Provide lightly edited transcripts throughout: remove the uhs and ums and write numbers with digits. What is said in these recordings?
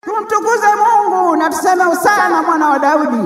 Tumtukuze Mungu na tuseme usana mwana wa Daudi.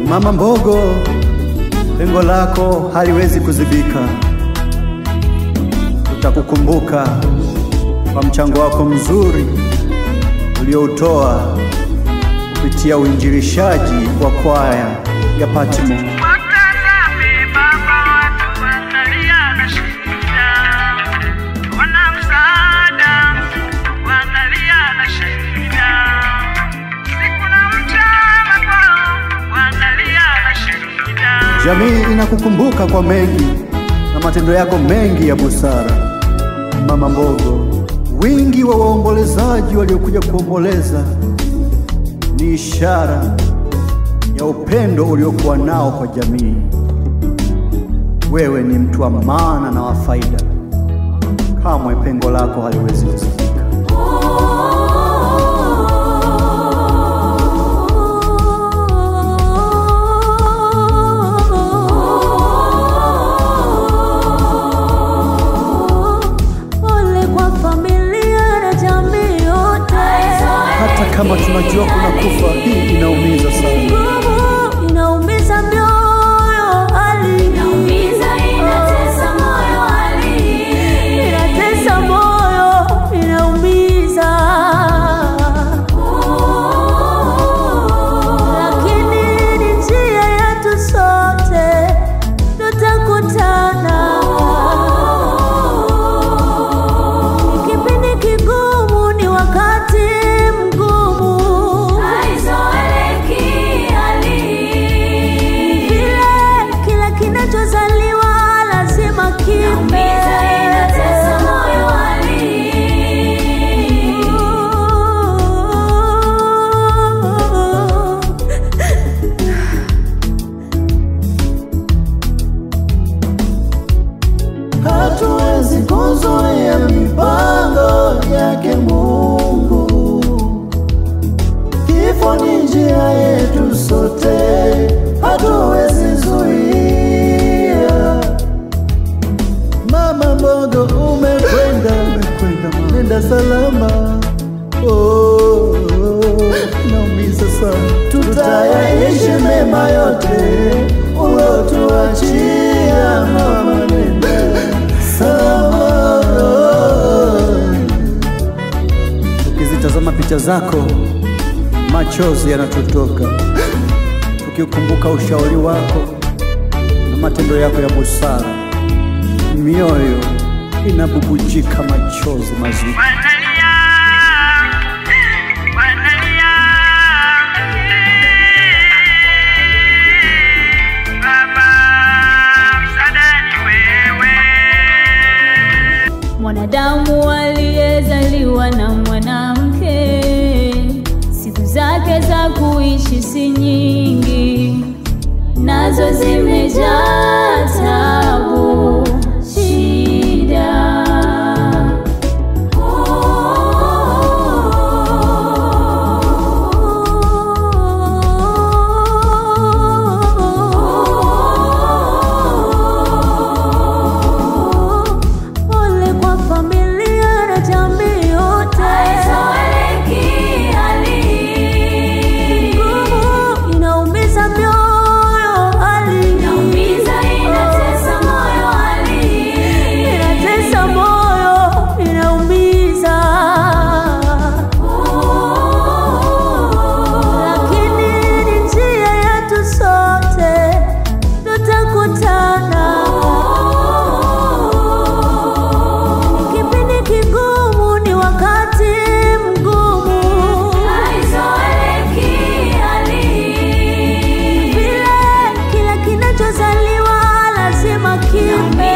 Mama Mbogo, pengo lako haliwezi kuzibika. Tutakukumbuka kwa mchango wako mzuri ulioutoa kupitia uinjilishaji wa kwaya ya Patmo. Jamii inakukumbuka kwa mengi na matendo yako mengi ya busara. Mama Mbogo, wingi wa waombolezaji waliokuja kuomboleza ni ishara ya upendo uliokuwa nao kwa jamii. Wewe ni mtu wa maana na wa faida. Kamwe pengo lako haliwezi kuzibika. Kama tunajua kuna kufa, hii inaumiza sana. Inaumiza moyo hali. Inaumiza, inatesa moyo hali. Inatesa moyo, inaumiza. Lakini ni njia yetu sote, tutakutana. Kipindi kigumu ni wakati hatuwezi kuzuia mipango yake Mungu. Kifo ni njia yetu sote, hatuwezi zuia. Mama Mbogo, umekwenda nenda salama. Oh, naumiza sana. Tutayaishi mema yote uliotuachia mama, nenda salama. Tukizitazama picha zako, machozi yanatutoka. Tukikumbuka ushauri wako na matendo yako ya busara, mioyo inabubujika machozi mazito. Mwanadamu aliyezaliwa na mwanamke, siku za kuishi si nyingi, nazo zimejaa taabu, shida. Pole kwa familia na jamii yote. Haizoeleki hali hii. Ngumu inaumiza mioyo hali. Inaumiza, inatesa moyo hali hii. Inatesa moyo, inaumiza. Lakini ni njia yetu sote, tutakutana. Kipindi kigumu ni wakati mgumu. Haizoeleki hali hii. Vile kila kinachozaliwa lazima kife.